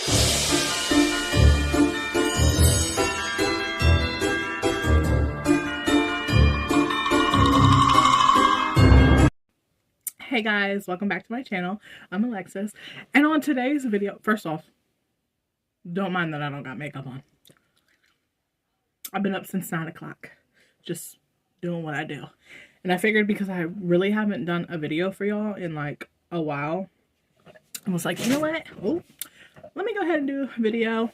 Hey guys, welcome back to my channel. I'm Alexis, and on today's video, first off, don't mind that I don't got makeup on. I've been up since 9 o'clock, just doing what I do. And I figured because I really haven't done a video for y'all in like a while, I was like, you know what? Oh, let me go ahead and do a video.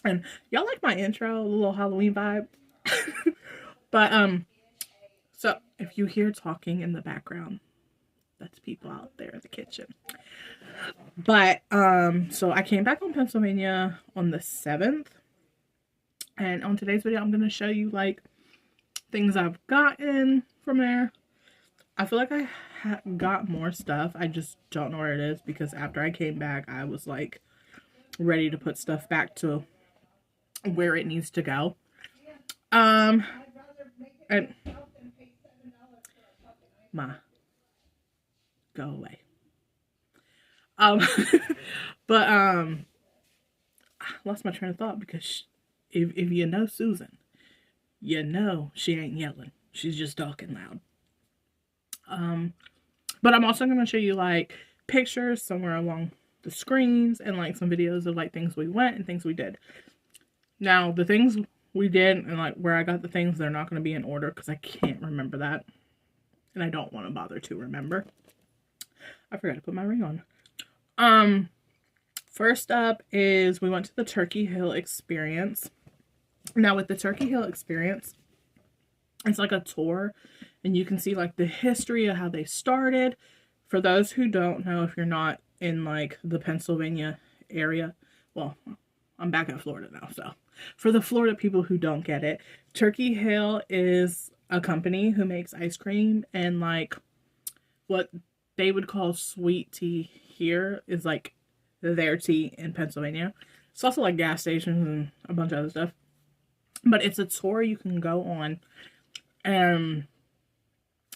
And y'all like my intro, a little Halloween vibe. But so if you hear talking in the background, that's people out there in the kitchen. But so I came back on Pennsylvania on the 7th, and on today's video I'm gonna show you like things I've gotten from there. I feel like I got more stuff, I just don't know where it is, because after I came back I was like ready to put stuff back to where it needs to go. And go away. But I lost my train of thought, because if you know Susan, you know she ain't yelling, she's just talking loud. But I'm also going to show you like pictures somewhere along the screens, and like some videos of like things we went and things we did. Now the things we did and like where I got the things, they're not going to be in order because I can't remember that, and I don't want to bother to remember. I forgot to put my ring on. First up is we went to the Turkey Hill Experience. Now with the Turkey Hill Experience, it's like a tour, and you can see like the history of how they started. For those who don't know, if you're not in like the Pennsylvania area, well, I'm back in Florida now, so for the Florida people who don't get it, Turkey Hill is a company who makes ice cream, and like what they would call sweet tea here is like their tea in Pennsylvania. It's also like gas stations and a bunch of other stuff. But it's a tour you can go on, and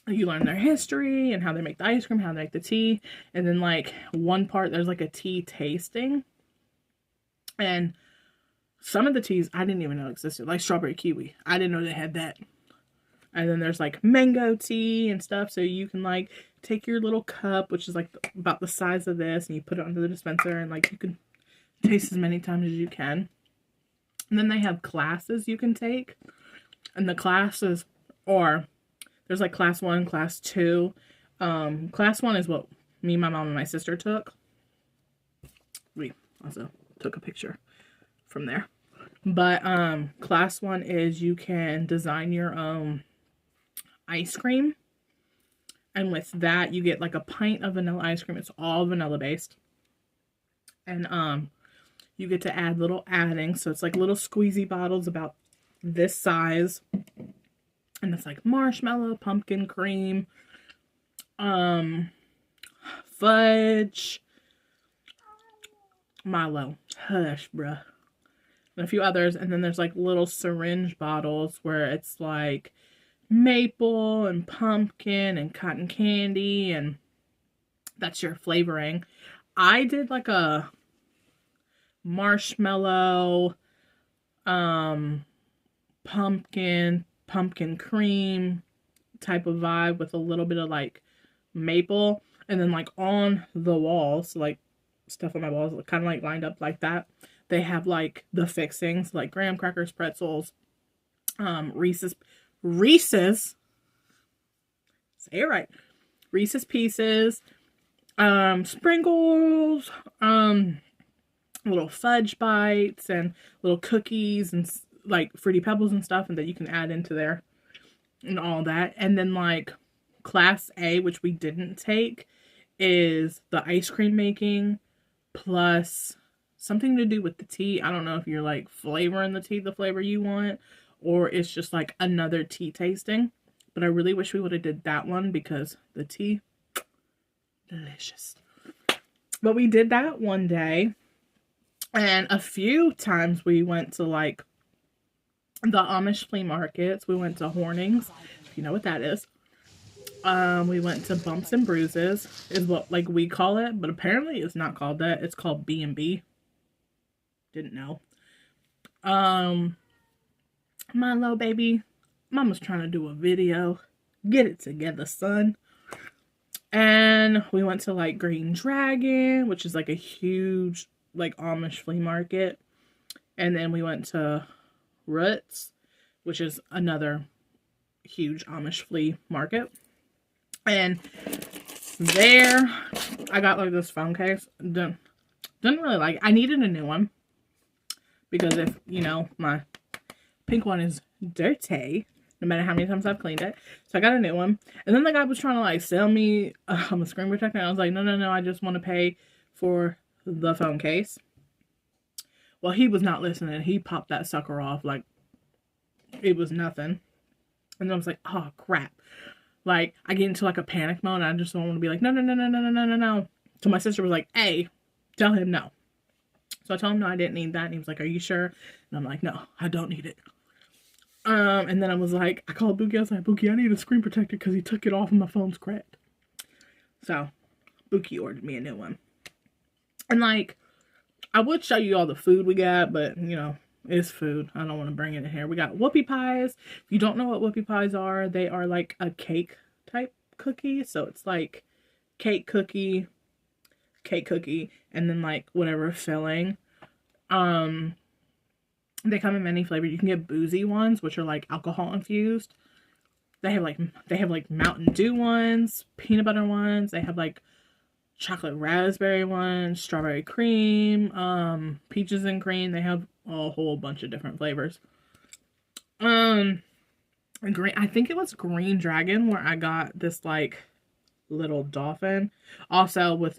you learn their history and how they make the ice cream, how they make the tea. And then like one part, there's like a tea tasting. And some of the teas I didn't even know existed, like strawberry kiwi. I didn't know they had that. And then there's like mango tea and stuff. So you can like take your little cup, which is like about the size of this, and you put it onto the dispenser, and like you can taste as many times as you can. And then they have classes you can take. And the classes are, there's like class 1, class 2. Class 1 is what me, my mom, and my sister took. We also took a picture from there. But class 1 is you can design your own ice cream. And with that, you get like a pint of vanilla ice cream. It's all vanilla based. And you get to add little addings. So it's like little squeezy bottles about this size. And it's like marshmallow, pumpkin cream, fudge, Milo, hush, bruh, and a few others. And then there's like little syringe bottles where it's like maple and pumpkin and cotton candy, and that's your flavoring. I did like a marshmallow, pumpkin cream type of vibe with a little bit of like maple. And then like on the walls, like stuff on my walls kind of like lined up like that, they have like the fixings like graham crackers, pretzels, Reese's, say it right, Reese's Pieces, sprinkles, little fudge bites, and little cookies, and like Fruity Pebbles and stuff, and that you can add into there and all that. And then like class A, which we didn't take, is the ice cream making plus something to do with the tea. I don't know if you're like flavoring the tea the flavor you want, or it's just like another tea tasting. But I really wish we would have did that one, because the tea, delicious. But we did that one day. And a few times we went to like the Amish flea markets. We went to Hornings, if you know what that is. We went to Bumps and Bruises, is what like we call it, but apparently it's not called that. It's called B&B. Didn't know. My little baby, mama's trying to do a video. Get it together, son. And we went to like Green Dragon, which is like a huge like Amish flea market. And then we went to Roots, which is another huge Amish flea market. And there, I got like this phone case. Didn't really like it. I needed a new one. Because if, you know, my pink one is dirty, no matter how many times I've cleaned it. So I got a new one. And then the guy was trying to like sell me a screen protector. And I was like, no, I just want to pay for the phone case. Well, he was not listening. He popped that sucker off like it was nothing. And I was like, oh, crap. Like, I get into like a panic mode. And I just don't want to be like, no. So my sister was like, hey, tell him no. So I told him no, I didn't need that. And he was like, are you sure? And I'm like, no, I don't need it. And then I was like, I called Buki. I was like, Buki, I need a screen protector because he took it off and my phone's cracked. So Buki ordered me a new one. And like, I would show you all the food we got, but you know, it's food. I don't want to bring it in here. We got whoopie pies. If you don't know what whoopie pies are, they are like a cake type cookie. So it's like cake cookie, and then like whatever filling. They come in many flavors. You can get boozy ones, which are like alcohol infused. They have like Mountain Dew ones, peanut butter ones. They have like chocolate raspberry ones, strawberry cream, peaches and cream. They have a whole bunch of different flavors. I think it was Green Dragon where I got this like little dolphin. Also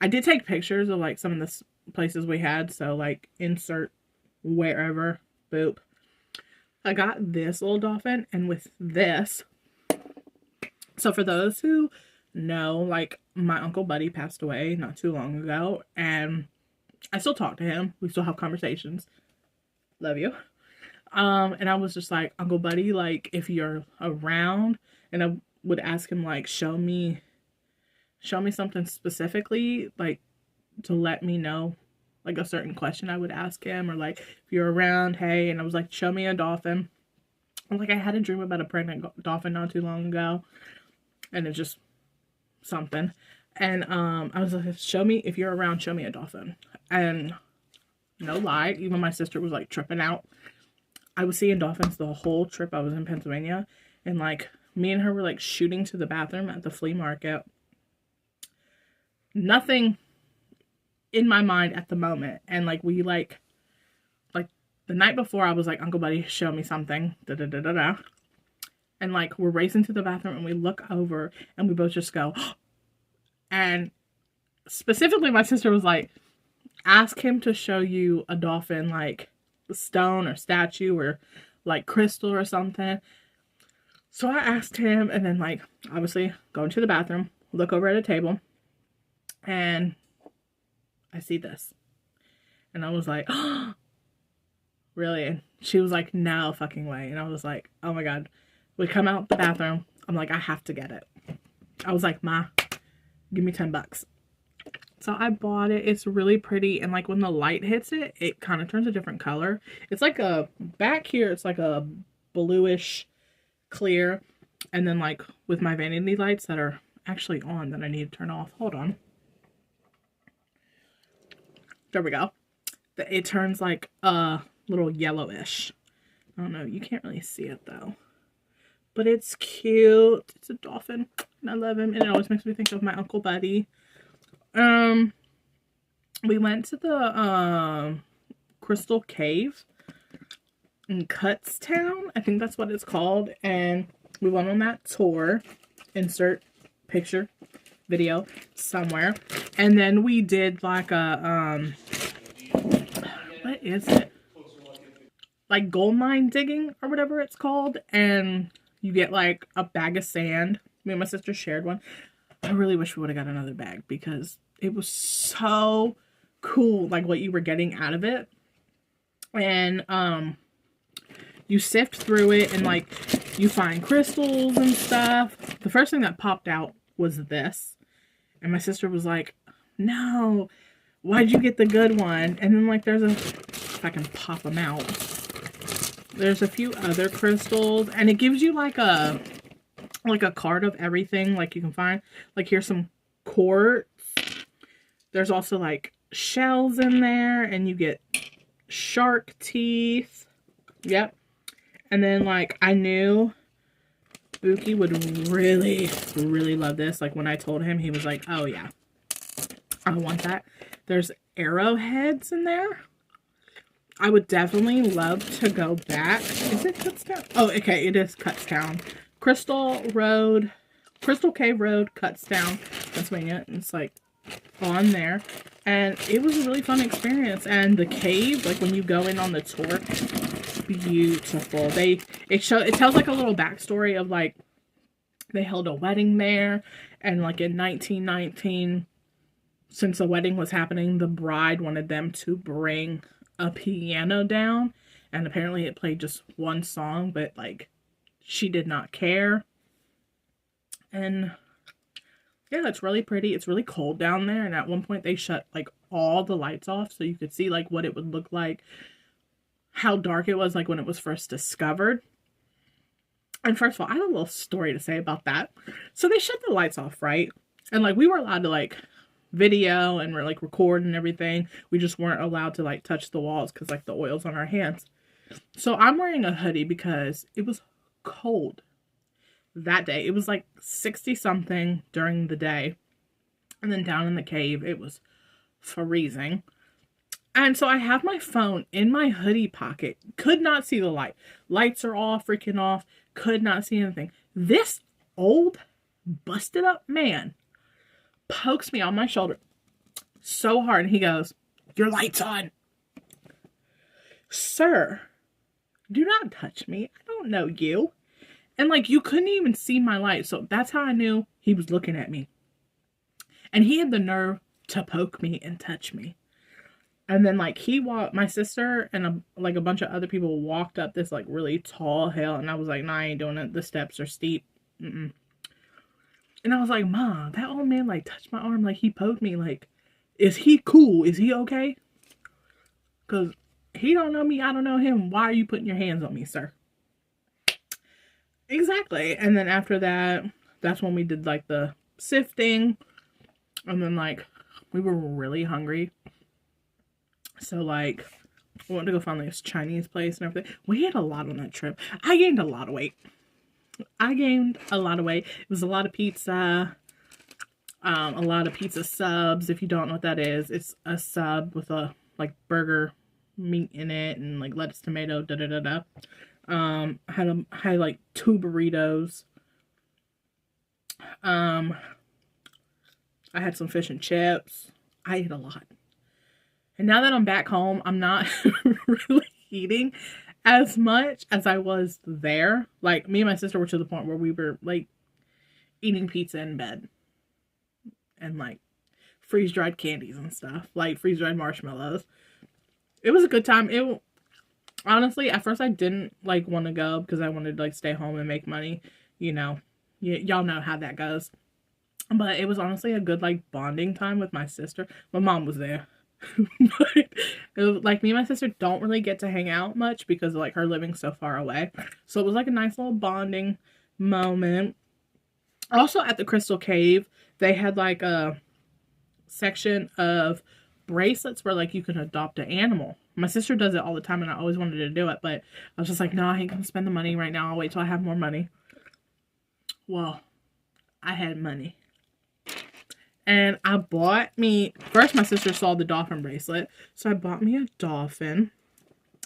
I did take pictures of like some of the places we had, so like insert wherever, boop. I got this little dolphin, and with this, so for those who know, like my Uncle Buddy passed away not too long ago, and I still talk to him. We still have conversations. Love you. And I was just like, Uncle Buddy, like if you're around, and I would ask him like, show me something specifically, like to let me know like a certain question I would ask him, or like if you're around, hey. And I was like, show me a dolphin. I'm like, I had a dream about a pregnant dolphin not too long ago, and it's just something. And I was like, if you're around, show me a dolphin. And no lie, even my sister was like tripping out. I was seeing dolphins the whole trip I was in Pennsylvania, and like me and her were like shooting to the bathroom at the flea market. Nothing in my mind at the moment. And like we like the night before I was like, Uncle Buddy, show me something. And like we're racing to the bathroom, and we look over and we both just go and specifically my sister was like, ask him to show you a dolphin, like the stone or statue or like crystal or something. So I asked him, and then like obviously go into the bathroom, look over at a table, and I see this. And I was like, oh, really? And she was like, no fucking way. And I was like, oh my God. We come out the bathroom. I'm like, I have to get it. I was like, Ma, give me $10. So I bought it. It's really pretty. And like when the light hits it, it kind of turns a different color. It's like back here, it's like a bluish clear. And then like with my vanity lights that are actually on that I need to turn off. Hold on. There we go. It turns like a little yellowish. I don't know. You can't really see it though. But it's cute. It's a dolphin. And I love him. And it always makes me think of my Uncle Buddy. We went to the Crystal Cave in Kutztown. I think that's what it's called. And we went on that tour. Insert picture, video somewhere. And then we did like a what is it? Like gold mine digging or whatever it's called. And you get like a bag of sand. Me and my sister shared one. I really wish we would have got another bag because it was so cool, like what you were getting out of it. And you sift through it and like you find crystals and stuff. the first thing that popped out was this. And my sister was like, no, why'd you get the good one? And then like there's a, if I can pop them out, there's a few other crystals, and it gives you like a card of everything like you can find. Like here's some quartz. There's also like shells in there, and you get shark teeth. Yep. And then like I knew Buki would really, really love this. Like when I told him, he was like, oh yeah, I want that. There's arrowheads in there. I would definitely love to go back. Is it Kutztown? Oh, okay, it is Kutztown. Crystal Cave Road, Kutztown, Pennsylvania. It's like on there. And it was a really fun experience. And the cave, like when you go in on the tour, beautiful. It tells like a little backstory of like they held a wedding there, and like in 1919, since the wedding was happening, the bride wanted them to bring a piano down, and apparently it played just one song, but like she did not care. And yeah, it's really pretty. It's really cold down there, and at one point they shut like all the lights off so you could see like what it would look like, how dark it was like when it was first discovered. And first of all, I have a little story to say about that. So they shut the lights off, right? And like we were allowed to like video and we're like record and everything. We just weren't allowed to like touch the walls because like the oil's on our hands. So I'm wearing a hoodie because it was cold that day. It was like 60 something during the day, and then down in the cave it was freezing. And so I have my phone in my hoodie pocket. Could not see the light. Lights are all freaking off. Could not see anything. This old busted up man pokes me on my shoulder so hard, and he goes, your light's on. Sir, do not touch me. I don't know you. And like you couldn't even see my light. So that's how I knew he was looking at me. And he had the nerve to poke me and touch me. And then like my sister and a bunch of other people walked up this like really tall hill, and I was like, nah, I ain't doing it. The steps are steep. And I was like, Mom, that old man like touched my arm, like he poked me. Like, is he cool? Is he okay? Because he don't know me, I don't know him. Why are you putting your hands on me, sir? Exactly. And then after that, that's when we did like the sifting. And then like we were really hungry. So like we wanted to go find like this Chinese place and everything. We ate a lot on that trip. I gained a lot of weight. It was a lot of pizza. A lot of pizza subs. If you don't know what that is, it's a sub with a like burger meat in it and like lettuce, tomato, da da da da. Had like 2 burritos. I had some fish and chips. I ate a lot. And now that I'm back home, I'm not really eating as much as I was there. Like, me and my sister were to the point where we were, like, eating pizza in bed. And, like, freeze-dried candies and stuff. Like, freeze-dried marshmallows. It was a good time. Honestly, at first I didn't, like, want to go because I wanted to, like, stay home and make money. You know, y'all know how that goes. But it was honestly a good, like, bonding time with my sister. My mom was there. But it was, like, me and my sister don't really get to hang out much because of, like, her living so far away. So it was, like, a nice little bonding moment. Also, at the Crystal Cave, they had, like, a section of bracelets where, like, you can adopt an animal. My sister does it all the time, and I always wanted to do it, but I was just like, no, I ain't gonna spend the money right now. I'll wait till I have more money. Well, I had money. And I bought first my sister saw the dolphin bracelet, so I bought me a dolphin,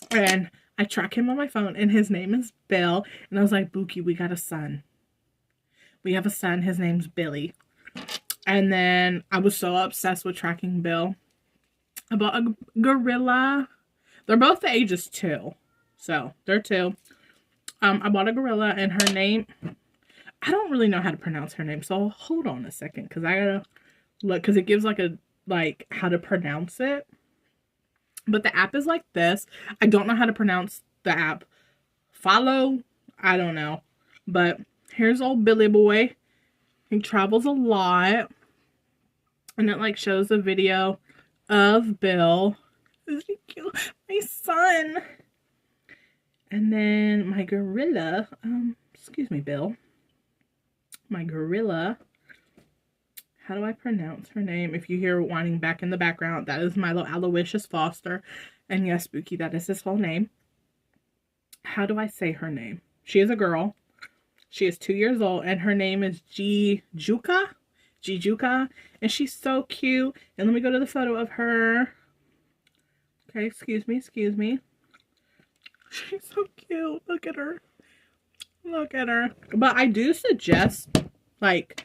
and I track him on my phone, and his name is Bill, and I was like, Buki, we got a son. We have a son, his name's Billy. And then I was so obsessed with tracking Bill. I bought a gorilla. They're both the ages 2, so they're 2. I bought a gorilla, and her name, I don't really know how to pronounce her name, so hold on a second, because I gotta look, because it gives like how to pronounce it. But the app is like this. I don't know how to pronounce the app. Follow, I don't know. But here's old Billy boy. He travels a lot. And it like shows a video of Bill. Isn't he cute? My son. And then my gorilla, excuse me, Bill. My gorilla. How do I pronounce her name? If you hear whining back in the background, that is Milo Aloysius Foster. And yes, Spooky, that is his whole name. How do I say her name? She is a girl. She is 2 years old, and her name is Jijuka. And she's so cute. And let me go to the photo of her. Okay, excuse me. She's so cute. Look at her. But I do suggest, like,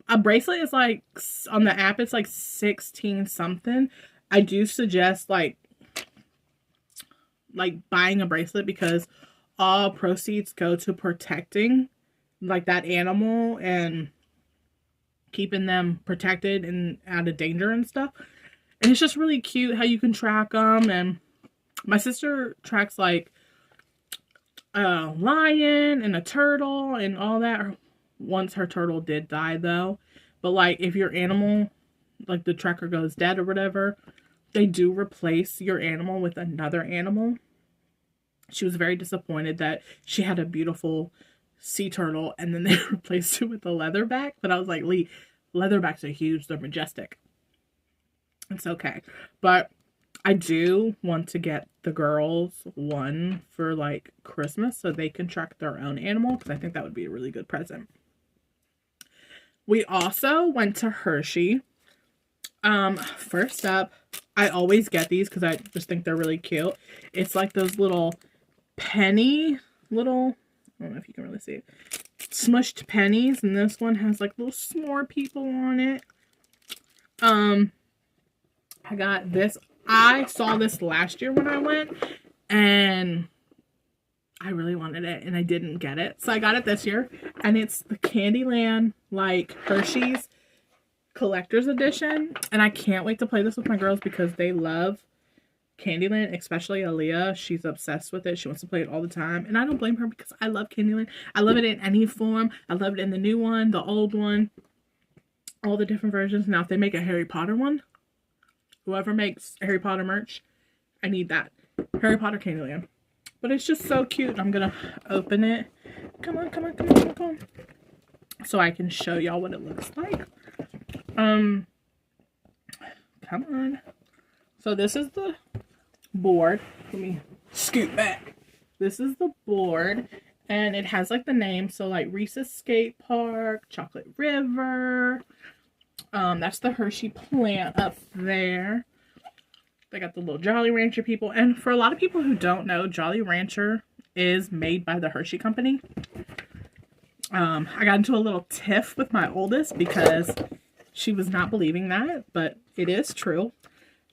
a bracelet is like, on the app, it's like 16 something. I do suggest, like buying a bracelet, because all proceeds go to protecting, like, that animal and keeping them protected and out of danger and stuff. And it's just really cute how you can track them. And my sister tracks like a lion and a turtle and all that. Once her turtle did die though. But like if your animal, like the tracker goes dead or whatever, they do replace your animal with another animal. She was very disappointed that she had a beautiful sea turtle and then they replaced it with a leatherback. But I was like, Lee, leatherbacks are huge. They're majestic. It's okay. But I do want to get the girls one for like Christmas so they can track their own animal, because I think that would be a really good present. We also went to Hershey. First up, I always get these because I just think they're really cute. It's like those little penny, I don't know if you can really see it, smushed pennies, and this one has like little s'more people on it. I got this. I saw this last year when I went, and I really wanted it, and I didn't get it. So I got it this year, and it's the Candyland, like, Hershey's Collector's Edition, and I can't wait to play this with my girls because they love Candyland, especially Aaliyah. She's obsessed with it. She wants to play it all the time, and I don't blame her because I love Candyland. I love it in any form. I love it in the new one, the old one, all the different versions. Now, if they make a Harry Potter one, whoever makes Harry Potter merch, I need that. Harry Potter Candyland. But it's just so cute. I'm going to open it. Come on. So I can show y'all what it looks like. Come on. So this is the board. Let me scoot back. This is the board. And it has like the name. So like Reese's Skate Park, Chocolate River. That's the Hershey plant up there. They got the little Jolly Rancher people. And for a lot of people who don't know, Jolly Rancher is made by the Hershey Company. I got into a little tiff with my oldest because she was not believing that, but it is true.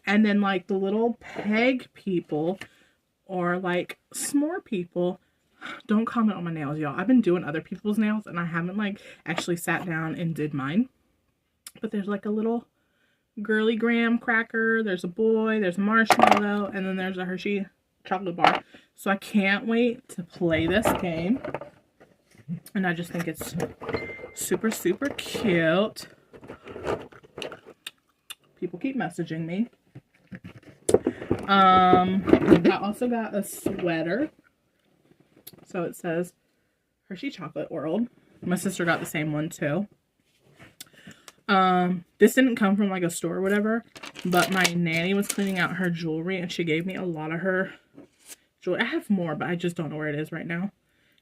And then like the little peg people or like s'more people, don't comment on my nails, y'all. I've been doing other people's nails and I haven't like actually sat down and did mine. But there's like a little girly graham cracker, there's a boy, there's a marshmallow, and then there's a Hershey chocolate bar. So I can't wait to play this game. And I just think it's super, super cute. People keep messaging me. I also got a sweater. So it says Hershey Chocolate World. My sister got the same one too. This didn't come from like a store or whatever, but my nanny was cleaning out her jewelry and she gave me a lot of her jewelry. I have more, but I just don't know where it is right now.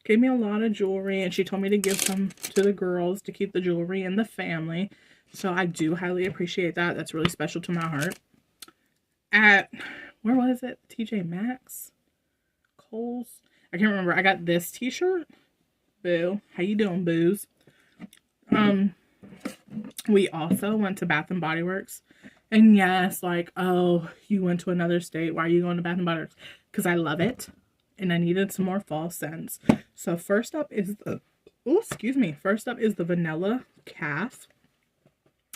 Gave me a lot of jewelry and she told me to give some to the girls to keep the jewelry in the family. So I do highly appreciate that. That's really special to my heart. At, where was it? TJ Maxx? Kohl's? I can't remember. I got this t-shirt. Boo. How you doing, boos? We also went to Bath and Body Works. And yes, like, oh, you went to another state. Why are you going to Bath and Body Works? Because I love it. And I needed some more fall scents. So first up is the, First up is the Vanilla Calf.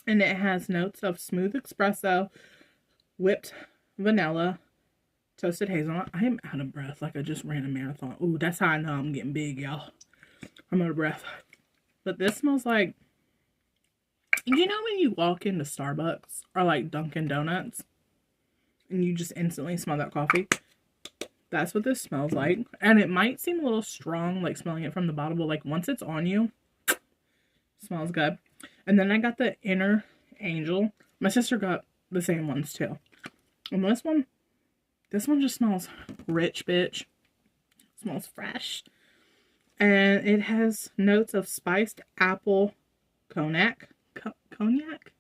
And it has notes of smooth espresso, whipped vanilla, toasted hazelnut. I am out of breath like I just ran a marathon. Ooh, that's how I know I'm getting big, y'all. I'm out of breath. But this smells like, you know when you walk into Starbucks or like Dunkin' Donuts and you just instantly smell that coffee? That's what this smells like. And it might seem a little strong, like smelling it from the bottle, but like once it's on you, it smells good. And then I got the Inner Angel. My sister got the same ones too. And this one just smells rich, bitch. It smells fresh. And it has notes of spiced apple cognac. Cognac?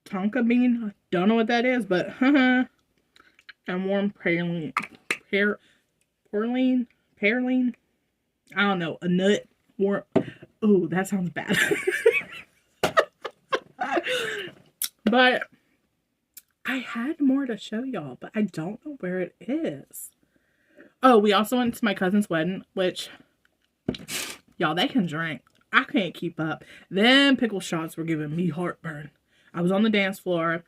Tonka bean. Don't know what that is, but and warm praline. I don't know. A nut. Warm. Ooh, that sounds bad. But I had more to show y'all, but I don't know where it is. Oh, we also went to my cousin's wedding, which, y'all, they can drink. I can't keep up. Them pickle shots were giving me heartburn. I was on the dance floor.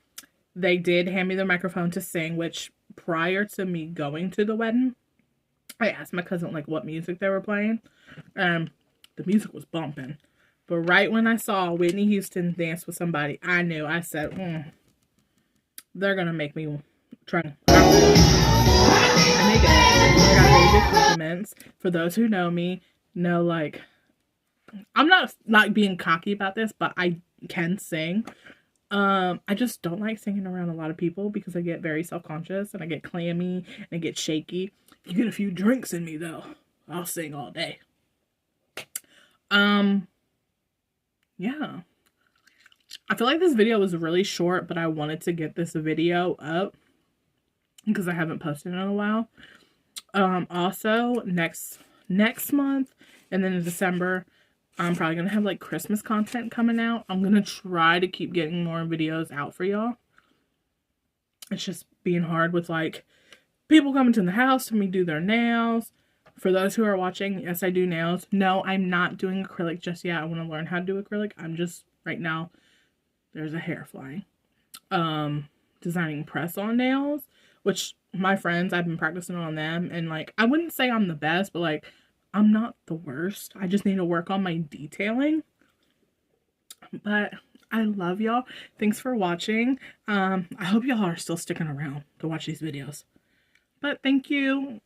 They did hand me the microphone to sing, which prior to me going to the wedding, I asked my cousin, like, what music they were playing. The music was bumping. But right when I saw Whitney Houston dance with somebody, I knew. I said, they're going to make me try to... And they did. I got really good compliments. For those who know me, know, like, I'm not being cocky about this, but I can sing. I just don't like singing around a lot of people because I get very self-conscious and I get clammy and I get shaky. If you get a few drinks in me, though, I'll sing all day. Yeah. I feel like this video was really short, but I wanted to get this video up because I haven't posted in a while. Also, next month and then in December, I'm probably going to have like Christmas content coming out. I'm going to try to keep getting more videos out for y'all. It's just being hard with like people coming to the house to me do their nails. For those who are watching, yes, I do nails. No, I'm not doing acrylic just yet. I want to learn how to do acrylic. I'm just, right now, there's a hair flying. Designing press-on nails, which my friends, I've been practicing on them. And, like, I wouldn't say I'm the best, but, like, I'm not the worst. I just need to work on my detailing. But I love y'all. Thanks for watching. I hope y'all are still sticking around to watch these videos. But thank you.